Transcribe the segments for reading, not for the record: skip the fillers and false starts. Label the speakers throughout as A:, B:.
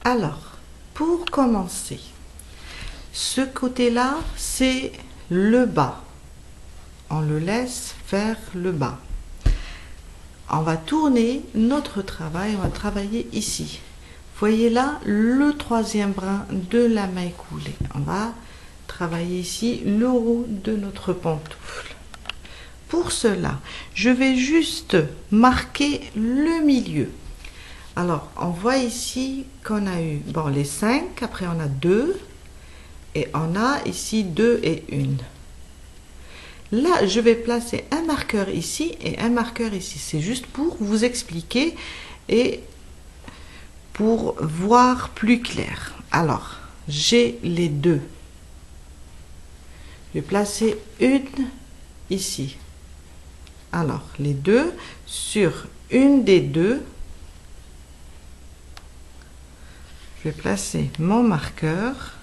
A: Alors, pour commencer, ce côté-là, c'est le bas. On le laisse faire le bas. On va tourner notre travail, on va travailler ici. Voyez là le troisième brin de la maille coulée. On va travailler ici le haut de notre pantoufle. Pour cela, je vais juste marquer le milieu. Alors, on voit ici qu'on a eu bon, les 5, après on a 2, et on a ici 2 et 1. Là, je vais placer un marqueur ici et un marqueur ici. C'est juste pour vous expliquer et pour voir plus clair. Alors, j'ai les 2. Je vais placer une ici. Alors, les 2 sur une des 2. Je vais placer mon marqueur.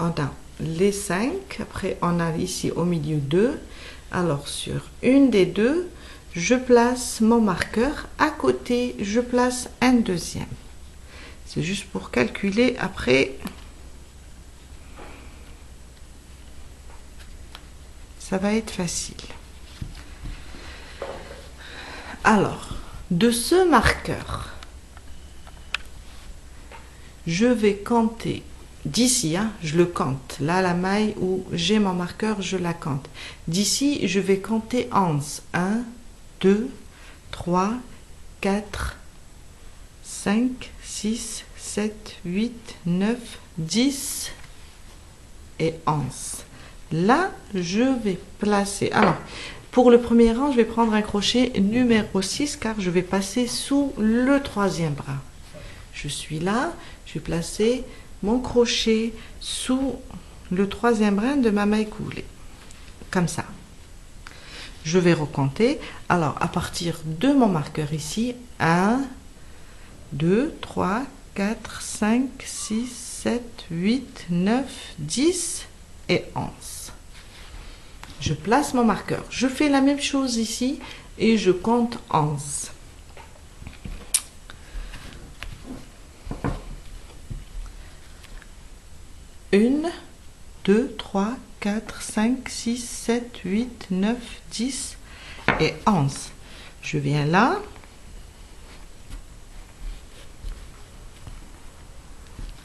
A: On a les 5, après on a ici au milieu 2. Alors sur une des 2, je place mon marqueur. À côté, je place un deuxième. C'est juste pour calculer après. Ça va être facile. Alors, de ce marqueur, je vais compter d'ici, hein, je le compte. Là, la maille où j'ai mon marqueur, je la compte. D'ici, je vais compter 11. 1, 2, 3, 4, 5, 6, 7, 8, 9, 10 et 11. Là, je vais placer... Alors, pour le premier rang, je vais prendre un crochet numéro 6 car je vais passer sous le troisième bras. Je suis là, je vais placer mon crochet sous le troisième brin de ma maille coulée. Comme ça. Je vais recompter. Alors, à partir de mon marqueur ici, 1, 2, 3, 4, 5, 6, 7, 8, 9, 10 et 11. Je place mon marqueur. Je fais la même chose ici et je compte 11. Une, 2, 3, 4, 5, 6, 7, 8, 9, 10 et 11. Je viens là.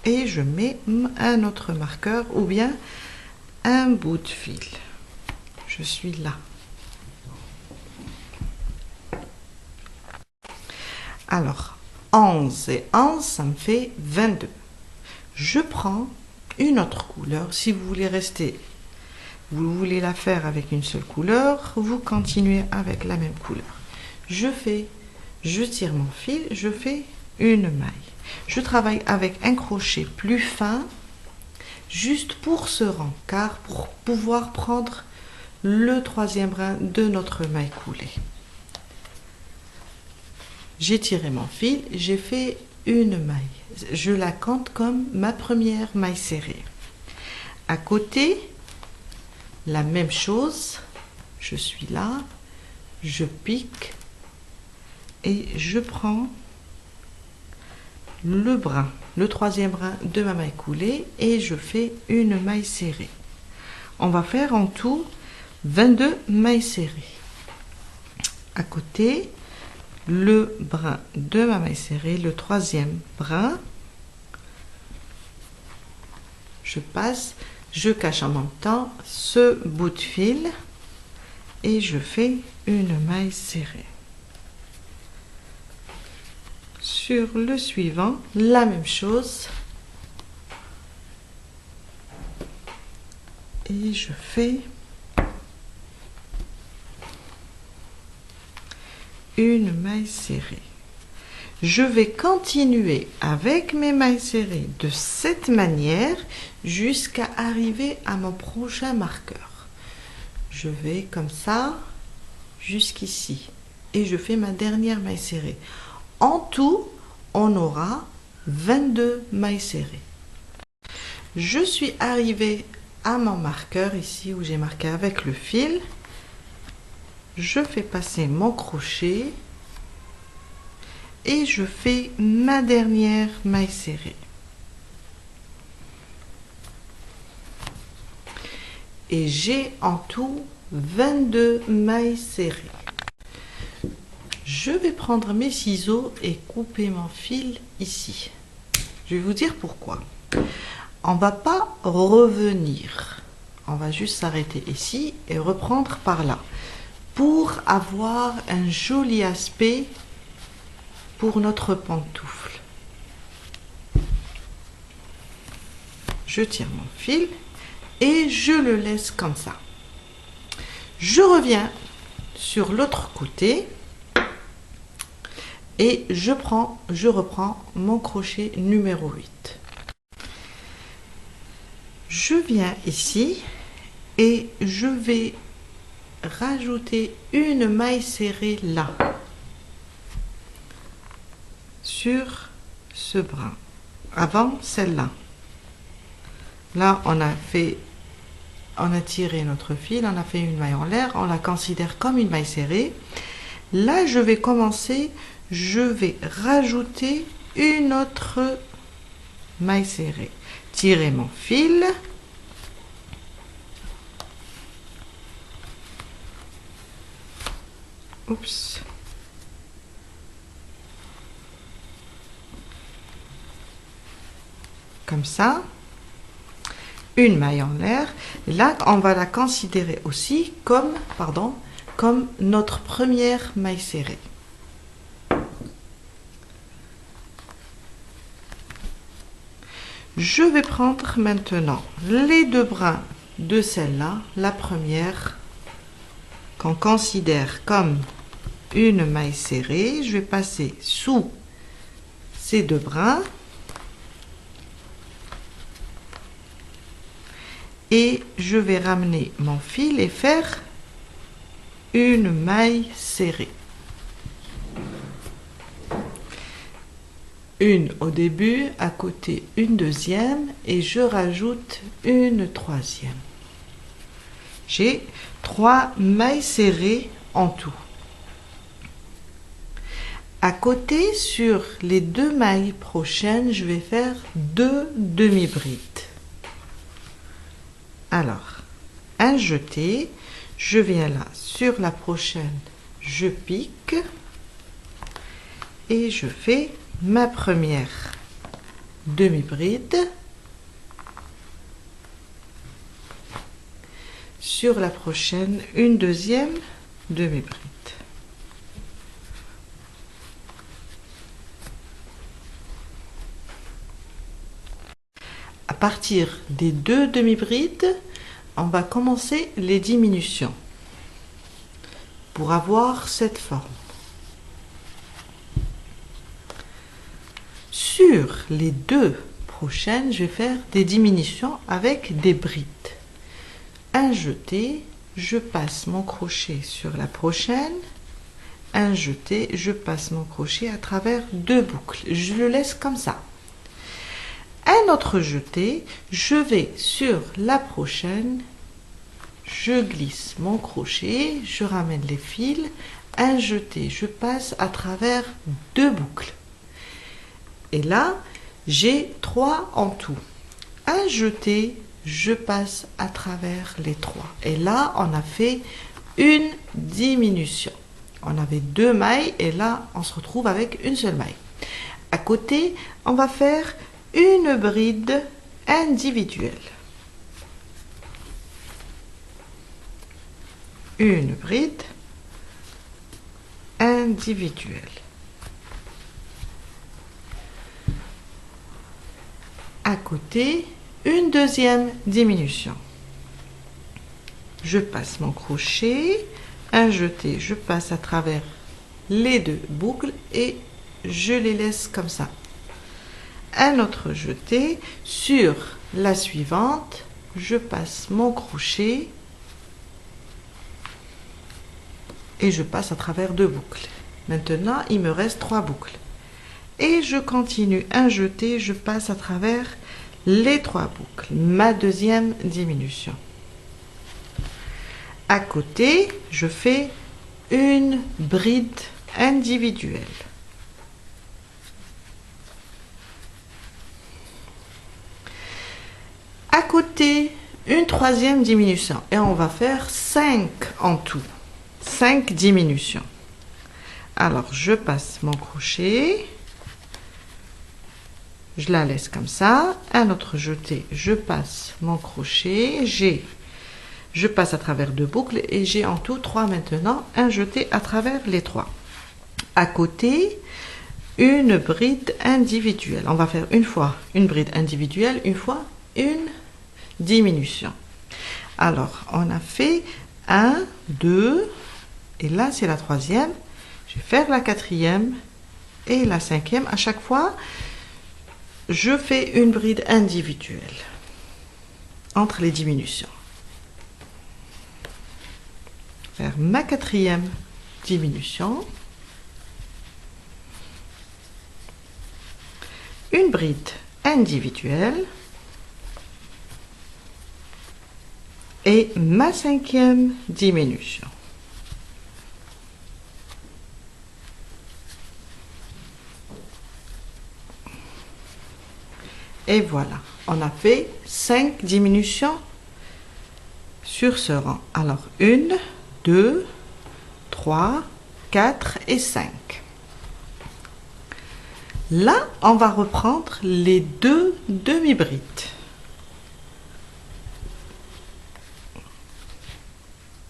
A: Et je mets un autre marqueur ou bien un bout de fil. Je suis là. Alors, 11 et 11, ça me fait 22. Je prends une autre couleur. Si vous voulez rester, vous voulez la faire avec une seule couleur, vous continuez avec la même couleur. Je tire mon fil, je fais une maille. Je travaille avec un crochet plus fin, juste pour ce rang, car pour pouvoir prendre le troisième brin de notre maille coulée. J'ai tiré mon fil, j'ai fait une maille. Je la compte comme ma première maille serrée. À côté, la même chose. Je suis là, je pique et je prends le brin, le troisième brin de ma maille coulée et je fais une maille serrée. On va faire en tout 22 mailles serrées. À côté, le brin de ma maille serrée, le troisième brin, je passe, je cache en même temps ce bout de fil et je fais une maille serrée. Sur le suivant, la même chose et je fais une maille serrée. Je vais continuer avec mes mailles serrées de cette manière jusqu'à arriver à mon prochain marqueur. Je vais comme ça jusqu'ici et je fais ma dernière maille serrée. En tout, on aura 22 mailles serrées. Je suis arrivée à mon marqueur ici où j'ai marqué avec le fil. Je fais passer mon crochet et je fais ma dernière maille serrée. Et j'ai en tout 22 mailles serrées. Je vais prendre mes ciseaux et couper mon fil ici. Je vais vous dire pourquoi. On va pas revenir. On va juste s'arrêter ici et reprendre par là pour avoir un joli aspect pour notre pantoufle. Je tire mon fil et je le laisse comme ça. Je reviens sur l'autre côté et je reprends mon crochet numéro 8. Je viens ici et je vais rajouter une maille serrée là, sur ce brin, avant celle-là. Là, on a tiré notre fil, on a fait une maille en l'air, on la considère comme une maille serrée. Là, je vais commencer, je vais rajouter une autre maille serrée. Tirer mon fil. Oups. Comme ça. Une maille en l'air. Là, on va la considérer aussi comme notre première maille serrée. Je vais prendre maintenant les deux brins de celle-là, la première qu'on considère comme une maille serrée. Je vais passer sous ces deux brins et je vais ramener mon fil et faire une maille serrée. Une au début, à côté une deuxième et je rajoute une troisième. J'ai 3 mailles serrées en tout. À côté, sur les 2 mailles prochaines, je vais faire 2 demi-brides. Alors, un jeté, je viens là sur la prochaine, je pique et je fais ma première demi-bride. Sur la prochaine, une deuxième demi-bride. À partir des 2 demi-brides, on va commencer les diminutions pour avoir cette forme. Sur les 2 prochaines, je vais faire des diminutions avec des brides. Un jeté, je passe mon crochet sur la prochaine. Un jeté, je passe mon crochet à travers 2 boucles. Je le laisse comme ça. Un autre jeté, je vais sur la prochaine, je glisse mon crochet, je ramène les fils, un jeté, je passe à travers 2 boucles. Et là, j'ai 3 en tout. Un jeté, je passe à travers les 3. Et là, on a fait une diminution. On avait 2 mailles et là, on se retrouve avec une seule maille. À côté, on va faire une bride individuelle. Une bride individuelle. À côté, une deuxième diminution. Je passe mon crochet, un jeté, je passe à travers les 2 boucles et je les laisse comme ça. Un autre jeté, sur la suivante, je passe mon crochet et je passe à travers 2 boucles. Maintenant, il me reste 3 boucles. Et je continue un jeté, je passe à travers les 3 boucles. Ma deuxième diminution. À côté, je fais une bride individuelle. rajouter une troisième diminution et on va faire 5 en tout, 5 diminutions. Alors je passe mon crochet, je la laisse comme ça, un autre jeté, je passe mon crochet, je passe à travers 2 boucles et j'ai en tout 3 maintenant, un jeté à travers les 3. À côté, une bride individuelle. On va faire une fois une bride individuelle, une fois une diminution. Alors, on a fait 1, 2, et là c'est la troisième. Je vais faire la quatrième et la cinquième. À chaque fois, je fais une bride individuelle entre les diminutions. Faire ma quatrième diminution. Une bride individuelle et ma cinquième diminution. Et voilà, on a fait 5 diminutions sur ce rang. Alors 1, 2, 3, 4 et 5. Là, on va reprendre les 2 demi-brides.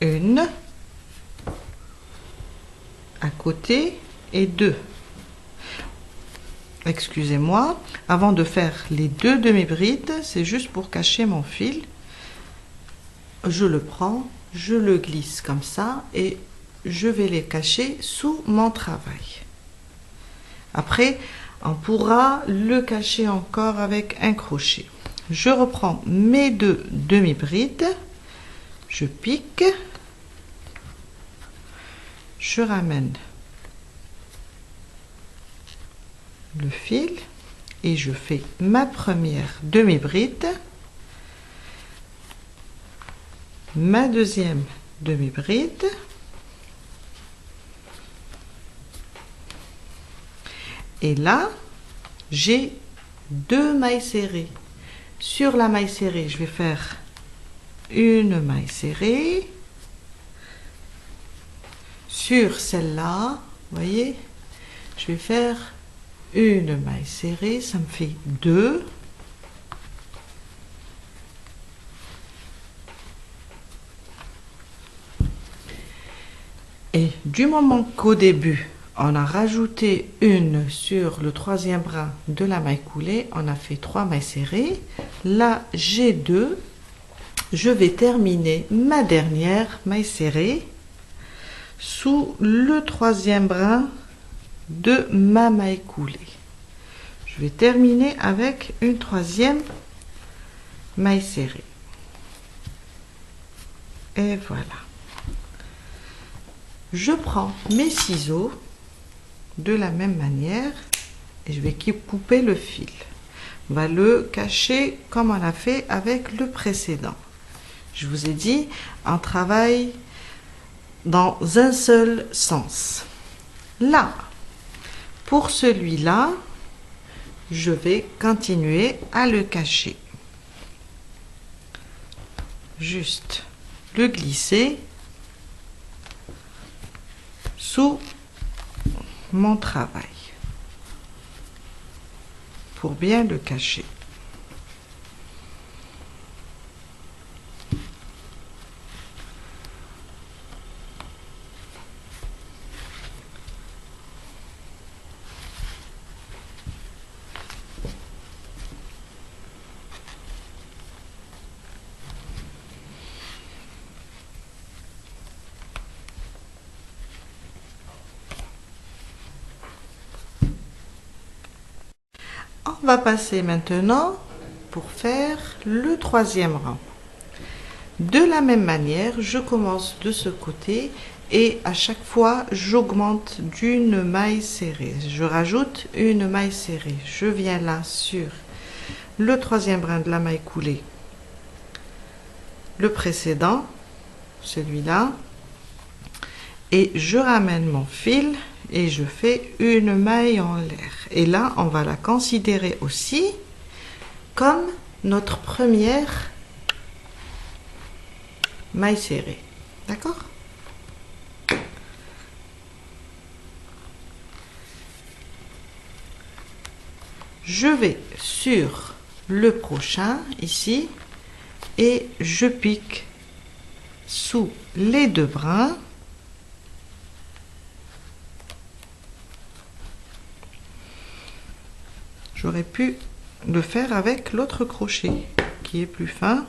A: Une à côté et 2. Excusez-moi, avant de faire les 2 demi-brides, c'est juste pour cacher mon fil. Je le prends, je le glisse comme ça et je vais les cacher sous mon travail. Après, on pourra le cacher encore avec un crochet. Je reprends mes 2 demi-brides, je pique, je ramène le fil et je fais ma première demi-bride, ma deuxième demi-bride, et là j'ai 2 mailles serrées. Sur la maille serrée, je vais faire une maille serrée. Sur celle-là, vous voyez, je vais faire une maille serrée, ça me fait 2. Et du moment qu'au début, on a rajouté une sur le troisième brin de la maille coulée, on a fait 3 mailles serrées. Là, j'ai 2. Je vais terminer ma dernière maille serrée sous le troisième brin de ma maille coulée. Je vais terminer avec une troisième maille serrée. Et voilà. Je prends mes ciseaux de la même manière et je vais couper le fil. On va le cacher comme on a fait avec le précédent. Je vous ai dit, on travaille dans un seul sens. Là, pour celui-là, je vais continuer à le cacher. Juste le glisser sous mon travail pour bien le cacher. On va passer maintenant pour faire le troisième rang. De la même manière, je commence de ce côté et à chaque fois, j'augmente d'une maille serrée. Je rajoute une maille serrée. Je viens là sur le troisième brin de la maille coulée, le précédent, celui-là, et je ramène mon fil et je fais une maille en l'air. Et là, on va la considérer aussi comme notre première mailles serrées. D'accord? Je vais sur le prochain ici et je pique sous les deux brins. J'aurais pu le faire avec l'autre crochet qui est plus fin.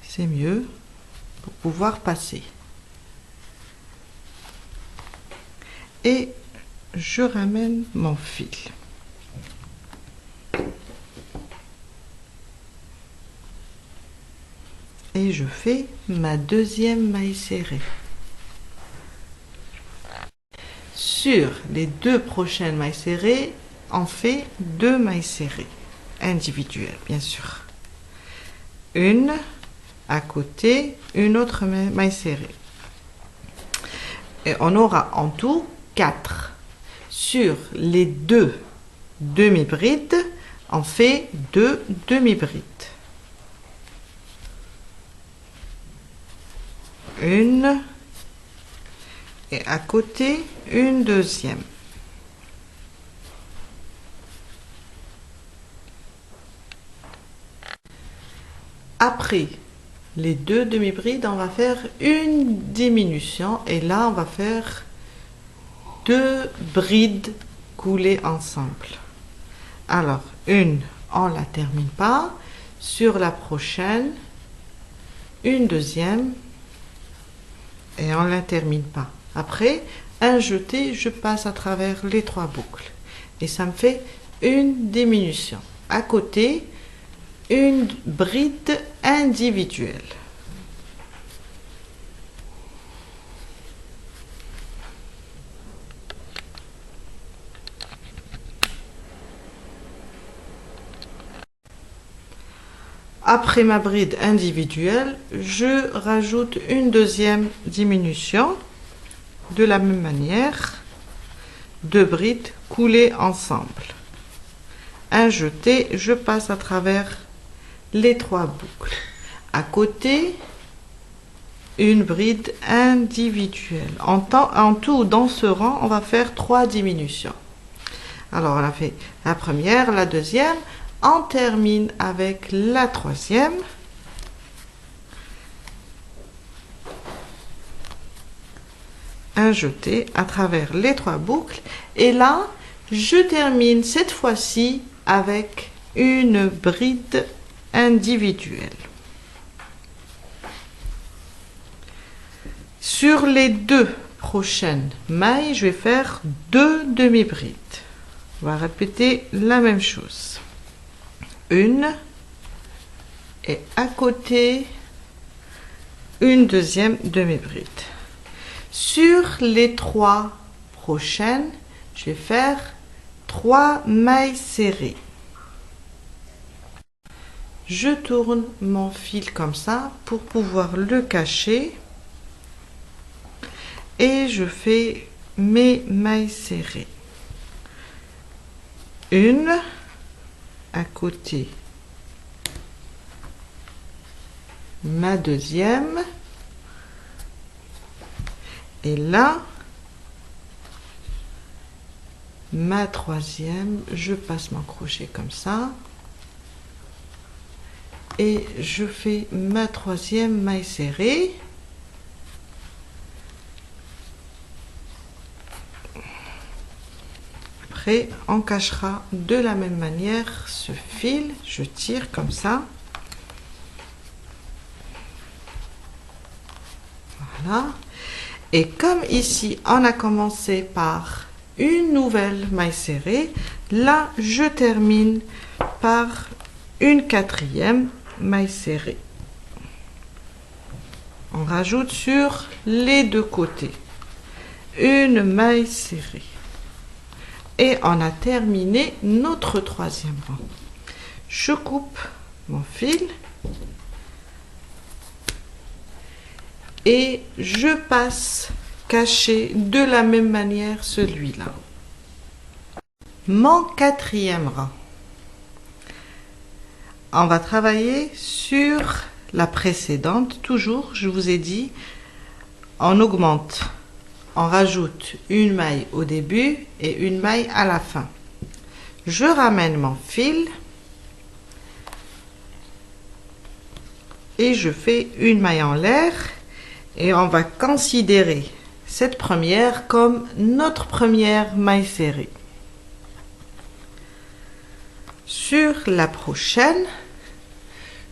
A: C'est mieux pour pouvoir passer. Et je ramène mon fil. Et je fais ma deuxième maille serrée. Sur les deux prochaines mailles serrées, on fait 2 mailles serrées individuelles, bien sûr. Une à côté, une autre maille serrée. Et on aura en tout 4. Sur les 2 demi-brides, on fait 2 demi-brides. Une et à côté une deuxième. Après les 2 demi-brides, on va faire une diminution et là on va faire 2 brides coulées ensemble. Alors une, on la termine pas. Sur la prochaine, une deuxième et on la termine pas. Après, un jeté, je passe à travers les 3 boucles et ça me fait une diminution. À côté, une bride individuelle. Après ma bride individuelle, je rajoute une deuxième diminution de la même manière, 2 brides coulées ensemble. Un jeté, je passe à travers les 3 boucles. À côté, une bride individuelle. En tout, dans ce rang, on va faire 3 diminutions. Alors, on a fait la première, la deuxième. On termine avec la troisième. Un jeté à travers les 3 boucles. Et là, je termine cette fois-ci avec une bride individuelle. Sur les 2 prochaines mailles, je vais faire 2 demi-brides. On va répéter la même chose. Une et à côté une deuxième demi-bride. Sur les 3 prochaines, je vais faire 3 mailles serrées. Je tourne mon fil comme ça pour pouvoir le cacher et je fais mes mailles serrées. Une à côté, ma deuxième et là ma troisième. Je passe mon crochet comme ça et je fais ma troisième maille serrée. Après, on cachera de la même manière ce fil. Je tire comme ça. Voilà. Et comme ici, on a commencé par une nouvelle maille serrée, là, je termine par une 4e maille serrée. On rajoute sur les 2 côtés une maille serrée. Et on a terminé notre 3e rang. Je coupe mon fil et je passe cacher de la même manière celui-là. Mon 4e rang. On va travailler sur la précédente, toujours, je vous ai dit, on augmente, on rajoute une maille au début et une maille à la fin. Je ramène mon fil et je fais une maille en l'air et on va considérer cette première comme notre première maille serrée. Sur la prochaine,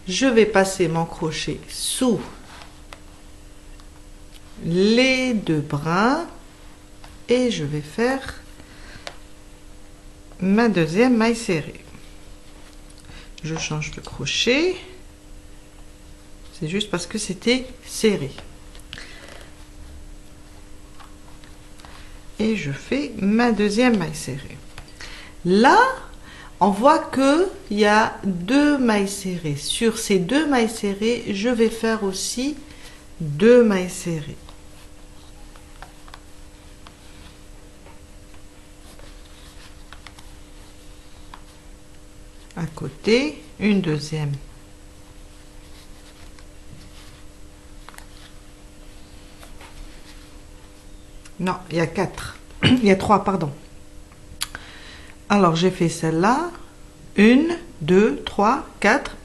A: je vais passer mon crochet sous les deux brins et je vais faire ma deuxième maille serrée. Je change de crochet, c'est juste parce que c'était serré. Et je fais ma deuxième maille serrée. Là, on voit que il y a deux mailles serrées. Sur ces deux mailles serrées, je vais faire aussi deux mailles serrées. À côté, une deuxième. Non, il y a 4. Il y a 3, pardon. Alors, j'ai fait celle-là. 1, 2, 3, 4.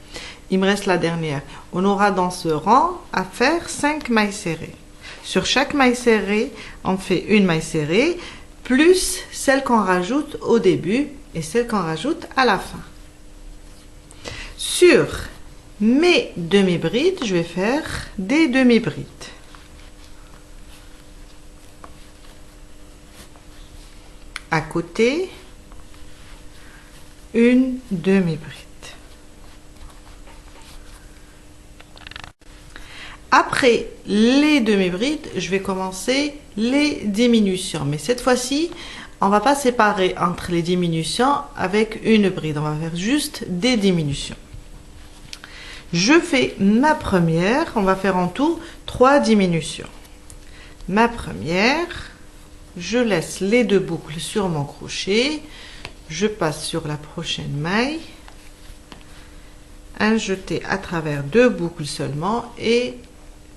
A: Il me reste la dernière. On aura dans ce rang à faire 5 mailles serrées. Sur chaque maille serrée, on fait une maille serrée, plus celle qu'on rajoute au début et celle qu'on rajoute à la fin. Sur mes demi-brides, je vais faire des demi-brides. À côté, une demi-bride. Après les demi-brides, je vais commencer les diminutions. Mais cette fois-ci, on va pas séparer entre les diminutions avec une bride. On va faire juste des diminutions. Je fais ma première. On va faire en tout 3 diminutions. Ma première, je laisse les deux boucles sur mon crochet. Je passe sur la prochaine maille. Un jeté à travers 2 boucles seulement et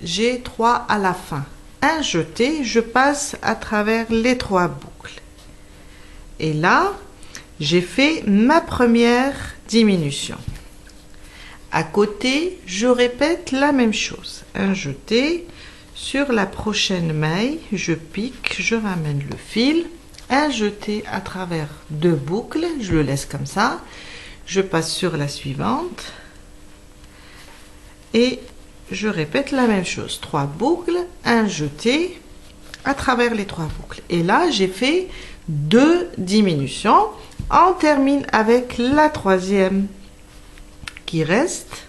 A: j'ai 3 à la fin. Un jeté, je passe à travers les 3 boucles. Et là, j'ai fait ma première diminution. À côté, je répète la même chose. Un jeté, sur la prochaine maille, je pique, je ramène le fil. Un jeté à travers 2 boucles, je le laisse comme ça. Je passe sur la suivante. Et je répète la même chose. 3 boucles, un jeté à travers les 3 boucles. Et là, j'ai fait 2 diminutions. On termine avec la troisième qui reste.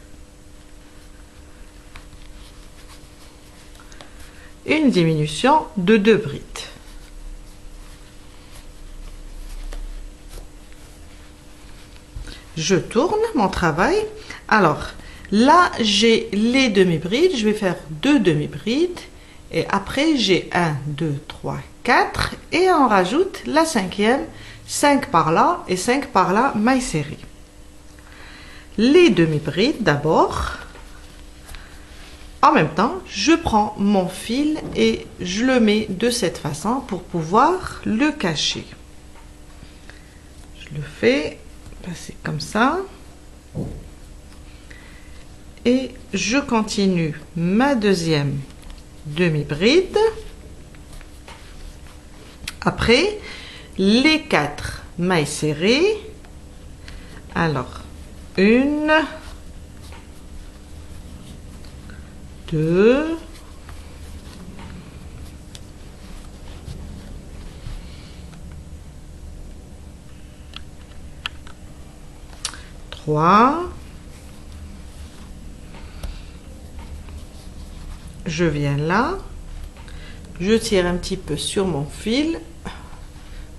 A: Une diminution de 2 brides. Je tourne mon travail. Alors, là, j'ai les demi-brides. Je vais faire 2 demi-brides. Et après, j'ai 1, 2, 3, 4. Et on rajoute la cinquième. 5 par là et 5 par là, maille serrée. Les demi-brides d'abord. En même temps, je prends mon fil et je le mets de cette façon pour pouvoir le cacher. Je le fais passer comme ça. Et je continue ma deuxième demi-bride. Après, les 4 mailles serrées. Alors, 1, 2, 3, je viens là, je tire un petit peu sur mon fil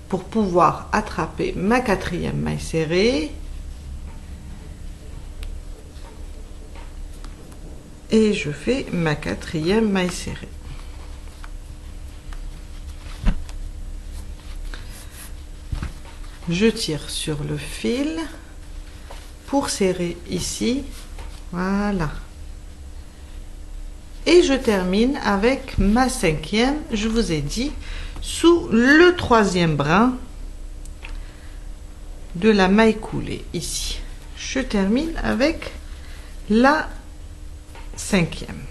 A: pour pouvoir attraper ma 4e maille serrée. Et je fais ma 4e maille serrée. Je tire sur le fil pour serrer ici. Voilà. Et je termine avec ma cinquième, je vous ai dit, sous le troisième brin de la maille coulée ici. Je termine avec la cinquième.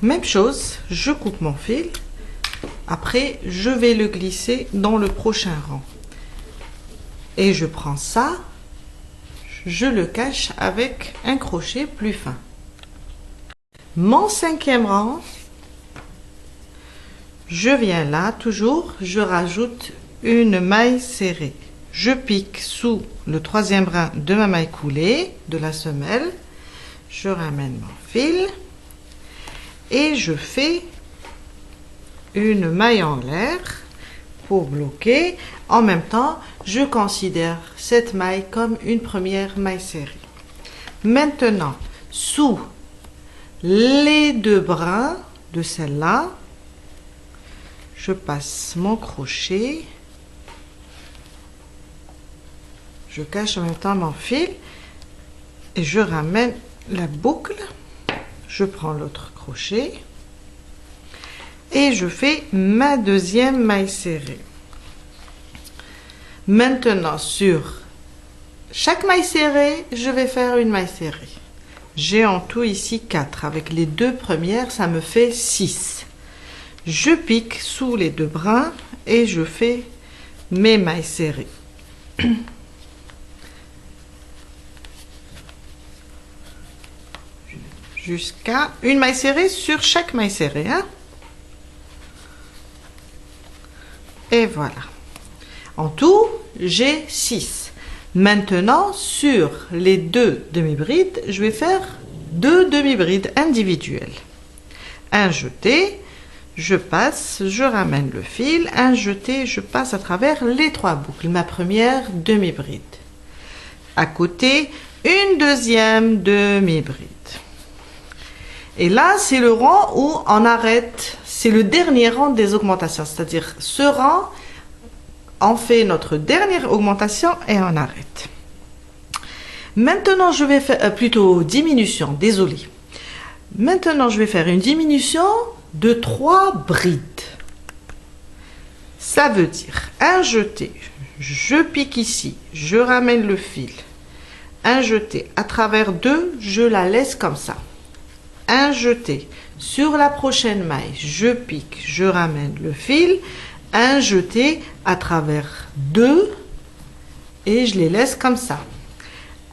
A: Même chose, je coupe mon fil. Après, je vais le glisser dans le prochain rang. Et je prends ça, je le cache avec un crochet plus fin. Mon cinquième rang, je viens là, toujours, je rajoute une maille serrée. Je pique sous le troisième brin de ma maille coulée, de la semelle. Je ramène mon fil et je fais une maille en l'air pour bloquer. En même temps, je considère cette maille comme une première maille serrée. Maintenant, sous les deux brins de celle-là, je passe mon crochet, je cache en même temps mon fil et je ramène la boucle, je prends l'autre crochet et je fais ma deuxième maille serrée. Maintenant, sur chaque maille serrée, je vais faire une maille serrée. J'ai en tout ici 4. Avec les deux premières, ça me fait 6. Je pique sous les deux brins et je fais mes mailles serrées. Jusqu'à une maille serrée sur chaque maille serrée. Hein? Et voilà. En tout, j'ai 6. Maintenant, sur les deux demi-brides, je vais faire 2 demi-brides individuelles. Un jeté, je passe, je ramène le fil. Un jeté, je passe à travers les 3 boucles. Ma première demi-bride. À côté, une deuxième demi-bride. Et là, c'est le rang où on arrête. C'est le dernier rang des augmentations. C'est-à-dire, ce rang, on fait notre dernière augmentation et on arrête. Maintenant, je vais faire plutôt diminution, désolé. Maintenant, je vais faire une diminution de 3 brides. Ça veut dire un jeté, je pique ici, je ramène le fil. Un jeté à travers 2, je la laisse comme ça. Un jeté sur la prochaine maille, je pique, je ramène le fil. Un jeté à travers 2 et je les laisse comme ça.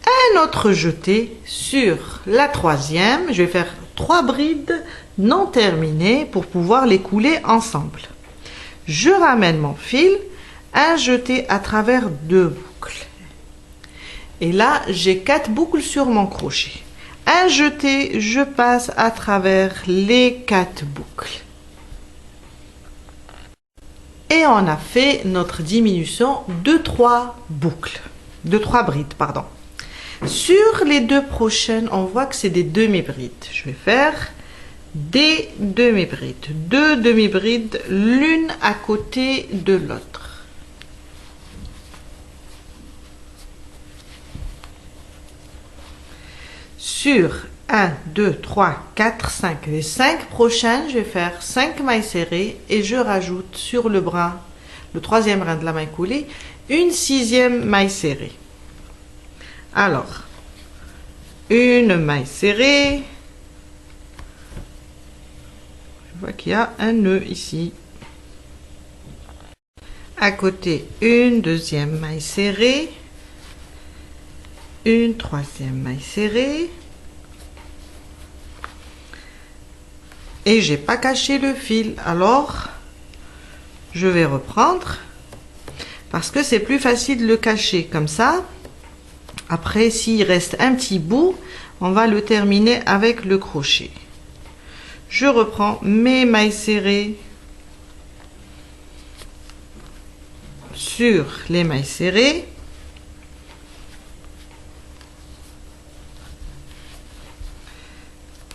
A: Un autre jeté sur la troisième, je vais faire 3 brides non terminées pour pouvoir les couler ensemble. Je ramène mon fil, un jeté à travers 2 boucles. Et là, j'ai 4 boucles sur mon crochet. Un jeté, je passe à travers les 4 boucles. Et on a fait notre diminution de 3 boucles, de 3 brides, pardon. Sur les 2 prochaines, on voit que c'est des demi-brides. Je vais faire des demi-brides, 2 demi-brides, l'une à côté de l'autre. Sur 1, 2, 3, 4, 5. Les 5 prochaines, je vais faire 5 mailles serrées et je rajoute sur le brin, le troisième brin de la maille coulée, une 6e maille serrée. Alors, une maille serrée. Je vois qu'il y a un nœud ici. À côté, une 2e maille serrée. Une 3e maille serrée. Et j'ai pas caché le fil, alors je vais reprendre parce que c'est plus facile de le cacher comme ça. Après, s'il reste un petit bout, on va le terminer avec le crochet. Je reprends mes mailles serrées sur les mailles serrées.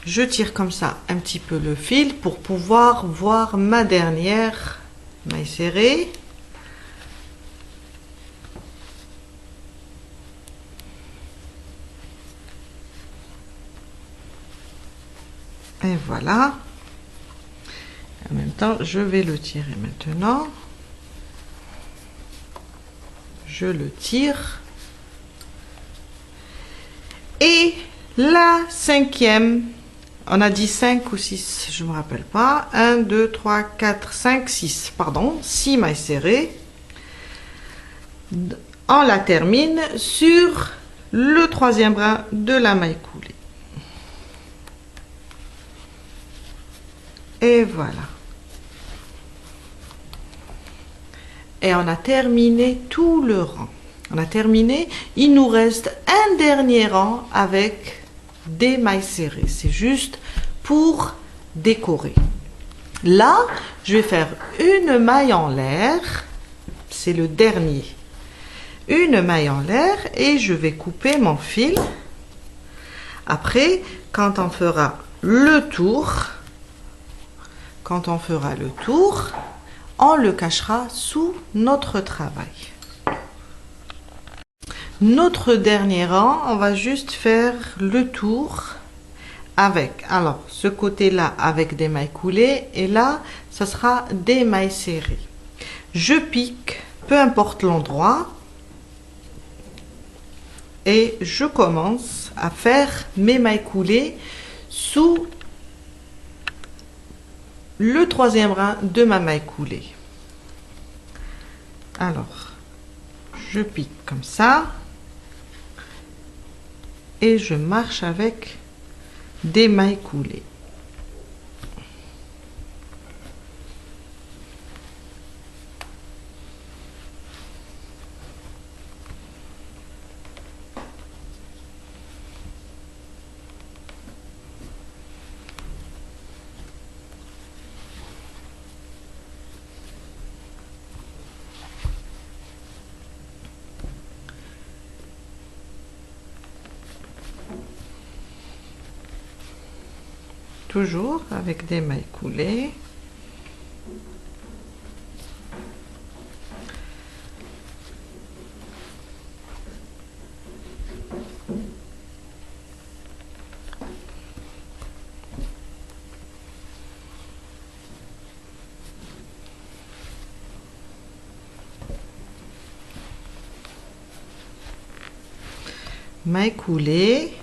A: Je tire comme ça un petit peu le fil pour pouvoir voir ma dernière maille serrée. Et voilà. En même temps, je vais le tirer maintenant. Je le tire. Et la cinquième, on a dit 5 ou 6, je ne me rappelle pas. 1, 2, 3, 4, 5, 6, pardon, 6 mailles serrées. On la termine sur le troisième brin de la maille coulée. Et voilà. Et on a terminé tout le rang. On a terminé. Il nous reste un dernier rang avec des mailles serrées. C'est juste pour décorer. Là, je vais faire une maille en l'air. C'est le dernier. Une maille en l'air et je vais couper mon fil. Après, quand on fera le tour, on le cachera sous notre travail. Notre dernier rang, on va juste faire le tour avec, alors ce côté-là avec des mailles coulées et là, ça sera des mailles serrées. Je pique, peu importe l'endroit, et je commence à faire mes mailles coulées sous le troisième brin de ma maille coulée. Alors, je pique comme ça et je marche avec des mailles coulées. Toujours avec des mailles coulées. Mailles coulées.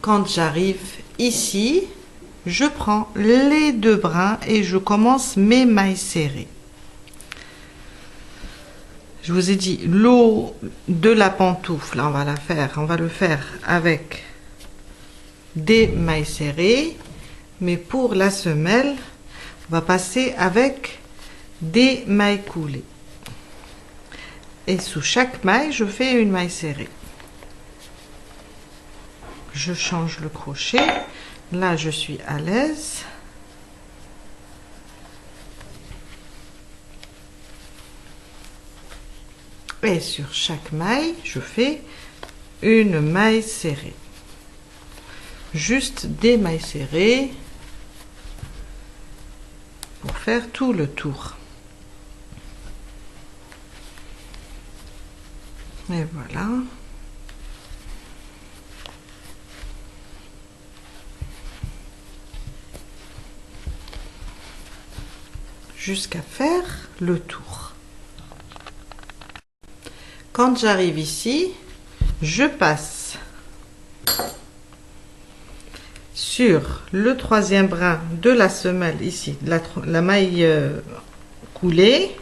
A: Quand j'arrive ici, je prends les deux brins et je commence mes mailles serrées. Je vous ai dit, l'eau de la pantoufle, on va le faire avec des mailles serrées, mais pour la semelle, on va passer avec des mailles coulées. Et sous chaque maille, je fais une maille serrée. Je change le crochet. Là, je suis à l'aise. Et sur chaque maille, je fais une maille serrée. Juste des mailles serrées pour faire tout le tour. Et voilà. Jusqu'à faire le tour. Quand j'arrive ici, je passe sur le troisième brin de la semelle, ici, la maille coulée,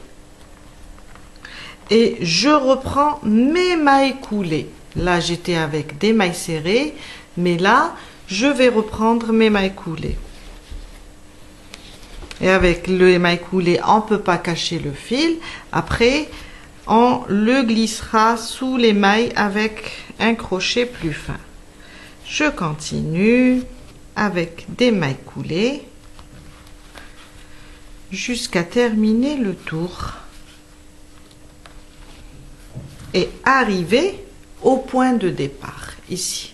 A: et je reprends mes mailles coulées. Là, j'étais avec des mailles serrées, mais là, je vais reprendre mes mailles coulées. Et avec les mailles coulées, on ne peut pas cacher le fil. Après, on le glissera sous les mailles avec un crochet plus fin. Je continue avec des mailles coulées jusqu'à terminer le tour et arriver au point de départ, ici.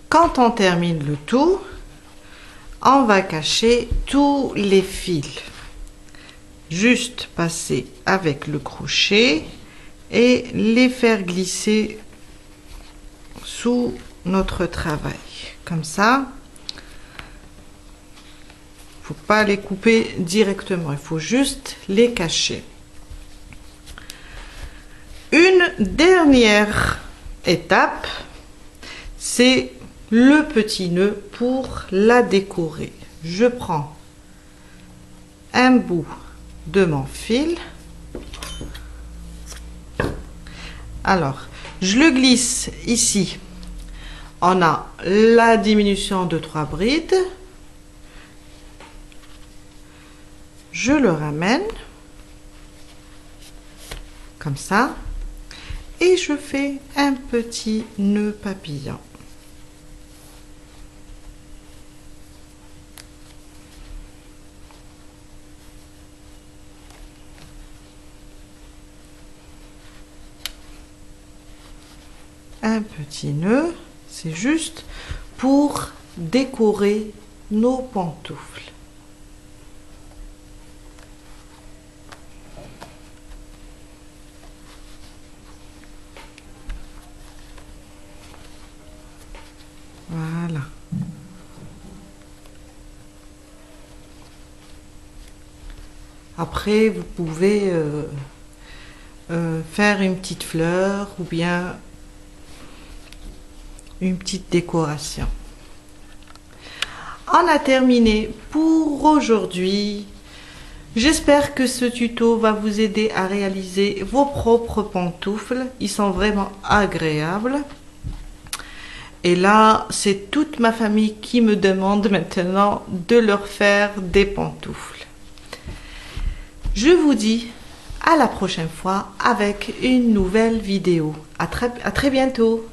A: Quand on termine le tour, on va cacher tous les fils. juste passer avec le crochet et les faire glisser sous notre travail. Comme ça, il ne faut pas les couper directement, il faut juste les cacher. Une dernière étape, c'est le petit nœud pour la décorer. Je prends un bout de mon fil. Alors, je le glisse ici. On a la diminution de 3 brides. Je le ramène comme ça et je fais un petit nœud papillon. Un petit nœud, c'est juste pour décorer nos pantoufles. Voilà. Après, vous pouvez faire une petite fleur ou bien une petite décoration. On a terminé pour aujourd'hui. J'espère que ce tuto va vous aider à réaliser vos propres pantoufles. Ils sont vraiment agréables. Et là, c'est toute ma famille qui me demande maintenant de leur faire des pantoufles. Je vous dis à la prochaine fois avec une nouvelle vidéo. À très bientôt.